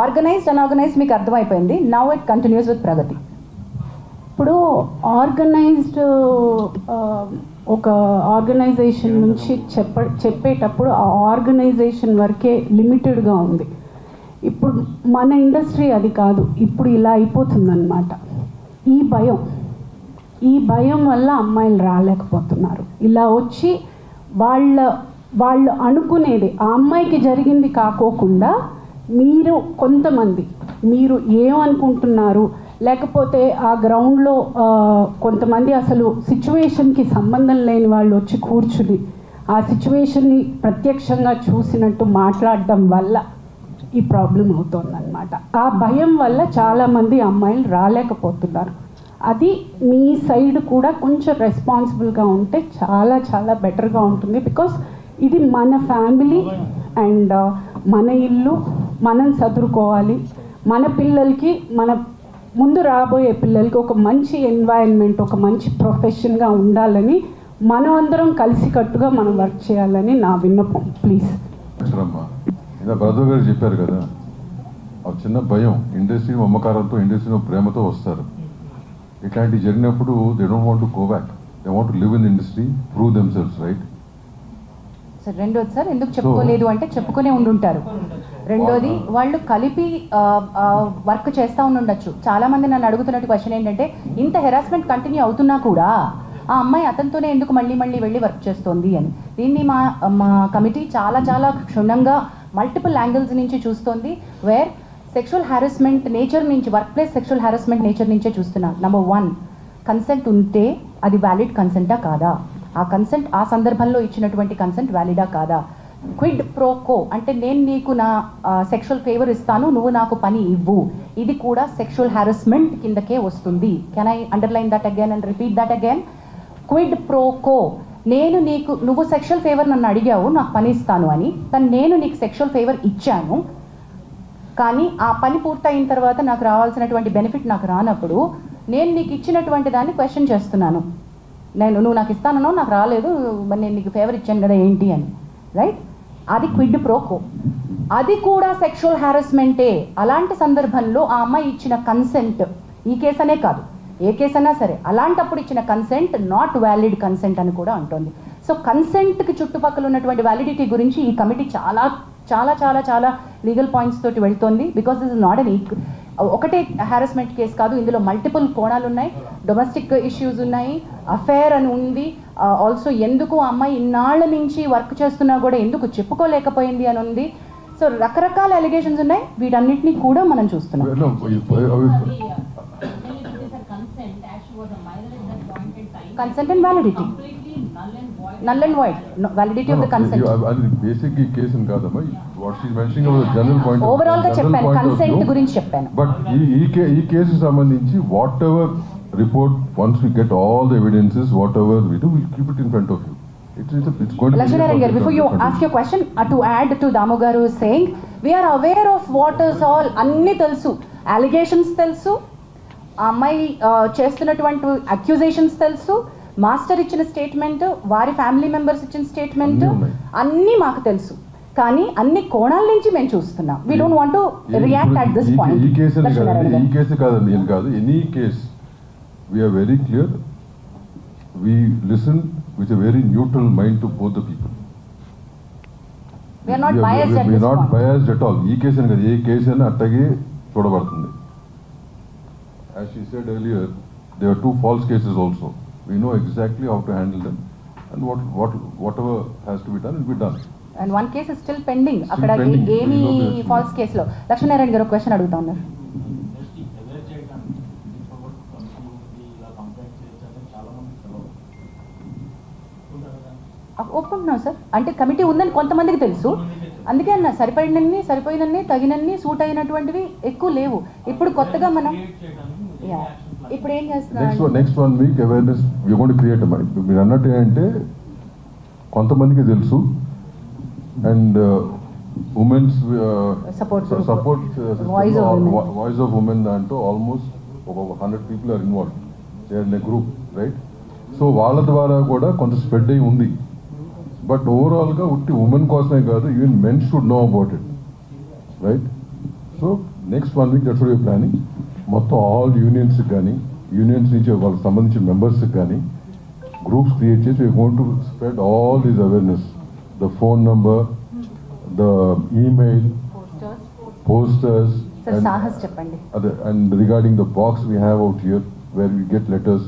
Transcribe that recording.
Organised unorganised మీకు అర్థమైపోయింది. Now it continues with ప్రగతి. ఇప్పుడు ఆర్గనైజ్డ్ ఒక ఆర్గనైజేషన్ నుంచి చెప్పేటప్పుడు ఆ ఆర్గనైజేషన్ వరకే లిమిటెడ్గా ఉంది. ఇప్పుడు మన ఇండస్ట్రీ అది కాదు. ఇప్పుడు ఇలా అయిపోతుందన్నమాట. ఈ భయం వల్ల అమ్మాయిలు రాలేకపోతున్నారు. ఇలా వచ్చి వాళ్ళు అనుకునేది ఆ అమ్మాయికి జరిగింది కాకోకుండా మీరు ఏమనుకుంటున్నారు, లేకపోతే ఆ గ్రౌండ్లో కొంతమంది అసలు సిచ్యువేషన్కి సంబంధం లేని వాళ్ళు వచ్చి కూర్చుని ఆ సిచ్యువేషన్ని ప్రత్యక్షంగా చూసినట్టు మాట్లాడడం వల్ల ఈ ప్రాబ్లం అవుతుందన్నమాట. ఆ భయం వల్ల చాలామంది అమ్మాయిలు రాలేకపోతున్నారు. అది మీ సైడ్ కూడా కొంచెం రెస్పాన్సిబుల్గా ఉంటే చాలా చాలా బెటర్గా ఉంటుంది. బికాస్ ఇది మన ఫ్యామిలీ అండ్ మన ఇల్లు, మనం చదువుకోవాలి. మన పిల్లలకి, మన ముందు రాబోయే పిల్లలకి ఒక మంచి ఎన్వైరన్మెంట్, ఒక మంచి ప్రొఫెషన్గా ఉండాలని మనమందరం కలిసికట్టుగా మనం వర్క్ చేయాలని నా విన్నపం. ప్లీజ్. బ్రదర్ గారు చెప్పారు కదా, ఆ చిన్న భయం, ఇండస్ట్రీ మమకారంతో, ఇండస్ట్రీ ప్రేమతో వస్తారు. ఇట్లాంటివి జరిగినప్పుడు they don't want to go back, they want to live in industry, prove themselves, right? Sir రెండోది సార్ ఎందుకు చెప్పుకోలేదు అంటే చెప్పుకునే ఉండుంటారు. రెండోది వాళ్ళు కలిపి వర్క్ చేస్తూ ఉండొచ్చు. చాలామంది నన్ను అడుగుతున్నట్టు క్వశ్చన్ ఏంటంటే, ఇంత హెరాస్మెంట్ కంటిన్యూ అవుతున్నా కూడా ఆ అమ్మాయి అతనితోనే ఎందుకు మళ్ళీ వెళ్ళి వర్క్ చేస్తోంది అని. దీన్ని మా కమిటీ చాలా చాలా క్షుణ్ణంగా మల్టిపుల్ యాంగిల్స్ నుంచి చూస్తోంది. వేర్ సెక్షువల్ హ్యారస్మెంట్ నేచర్ నుంచి, work place sexual harassment nature నుంచే చూస్తున్నాను. నెంబర్ 1, కన్సెంట్ ఉంటే అది వ్యాలిడ్ కన్సెంటా కాదా, ఆ కన్సెంట్ ఆ సందర్భంలో ఇచ్చినటువంటి కన్సెంట్ వ్యాలిడా కాదా. క్విడ్ ప్రో కో అంటే నేను నీకు నా సెక్షువల్ ఫేవర్ ఇస్తాను, నువ్వు నాకు పని ఇవ్వు, ఇది కూడా సెక్షువల్ హ్యారస్మెంట్ కిందకే వస్తుంది. Can I underline that again and repeat that again? Quid pro quo, నువ్వు సెక్షువల్ ఫేవర్ నన్ను అడిగావు, నాకు పని ఇస్తాను అని, కానీ నేను నీకు సెక్షువల్ ఫేవర్ ఇచ్చాను, కానీ ఆ పని పూర్తయిన తర్వాత నాకు రావాల్సినటువంటి బెనిఫిట్ నాకు రానప్పుడు నేను నీకు ఇచ్చినటువంటి దాన్ని క్వశ్చన్ చేస్తున్నాను. నువ్వు నాకు ఇస్తానో నాకు రాలేదు, మరి నేను నీకు ఫేవర్ ఇచ్చాను కదా ఏంటి అని, రైట్? అది క్విడ్ ప్రోకో, అది కూడా సెక్షువల్ హ్యారస్మెంటే. అలాంటి సందర్భంలో ఆ అమ్మాయి ఇచ్చిన కన్సెంట్, ఈ కేసు అనే కాదు ఏ కేసు అయినా సరే, అలాంటప్పుడు ఇచ్చిన కన్సెంట్ నాట్ వ్యాలిడ్ కన్సెంట్ అని కూడా అంటోంది. సో కన్సెంట్కి చుట్టుపక్కల ఉన్నటువంటి వ్యాలిడిటీ గురించి ఈ కమిటీ చాలా చాలా చాలా చాలా లీగల్ పాయింట్స్ తోటి వెళ్తోంది. Because this is not an ఒకటే హ్యారస్మెంట్ కేసు కాదు, ఇందులో మల్టిపుల్ కోణాలు ఉన్నాయి. డొమెస్టిక్ ఇష్యూస్ ఉన్నాయి, అఫేర్ అని ఉంది, ఆల్సో ఎందుకు ఆ అమ్మాయి ఇన్నాళ్ల నుంచి వర్క్ చేస్తున్నా కూడా ఎందుకు చెప్పుకోలేకపోయింది అని ఉంది. సో రకరకాల అలిగేషన్స్ ఉన్నాయి, వీటన్నిటినీ కూడా మనం చూస్తున్నాం. Consent and validity. Null and void. No, validity of the consent. Basic case in kadamma. What she is mentioning about the general point. Overall ga cheppanu, consent gurinchi cheppanu. But ee case sambandhinchi whatever report, once we get all the evidences, whatever we do, we'll keep it in front of you. It's going to Lakshminarayan garu, before you ask your question, to add to Damu garu saying, we are aware of what is all, anni telusu, allegations telusu, ఆ అమ్మాయి చేస్తున్నటువంటి accusations తెలుసు, master ఇచ్చిన statement, వారి family members ఇచ్చిన statement అన్నీ మాకు తెలుసు. కానీ అన్ని కోణాల నుంచి మేము చూస్తున్నాం. We don't want to react at this point. ఈ కేసు కాదండి, ఏం కాదు, any case we're very clear. We listen with a very neutral mind to both the people. We're not biased at all. ఈ కేసు అని కాదు, ఏ case అయినా అట్టగే చూడబడుతుంది. As she said earlier, there are 2 false cases also. We know exactly how to handle them, and whatever has to be done will be done. And one case is still pending. అక్కడ ఏమి falls కేసులో. లక్ష్మీనారాయణ గారు question అడుగుతా ఉన్నారు. ఒప్పుకుంటున్నాం sir, అంటే committee ఉందని కొంతమందికి తెలుసు, అందుకే అన్న సరిపోయినన్ని తగినన్ని సూట్ అయినటువంటివి ఎక్కువ లేవు. ఇప్పుడు కొత్తగా మనం ఇప్పుడు ఏం చేస్తున్నాం, next 1 week awareness we going to create. మీరు అన్నట్టు ఏంటంటే కొంతమందికి తెలుసు, and women's support voice of women దాంట్లో ఆల్మోస్ట్ ఒక 100 people are involved, they are in a group, right? So వాళ్ళ ద్వారా కూడా కొంత స్ప్రెడ్ అయి ఉంది. బట్ ఓవరాల్గా ఉట్టి ఉమెన్ కోసమే కాదు, even men should know about it, right? So next 1 week that's what you're planning. మొత్తం ఆల్ యూనియన్స్కి కానీ యూనియన్స్ నుంచి వాళ్ళకి సంబంధించిన మెంబర్స్కి కానీ గ్రూప్స్ క్రియేట్ చేసి you going to spread all these awareness, the phone number, the email, posters, sir Sahas చెప్పండి. and regarding the box we have out here where we get letters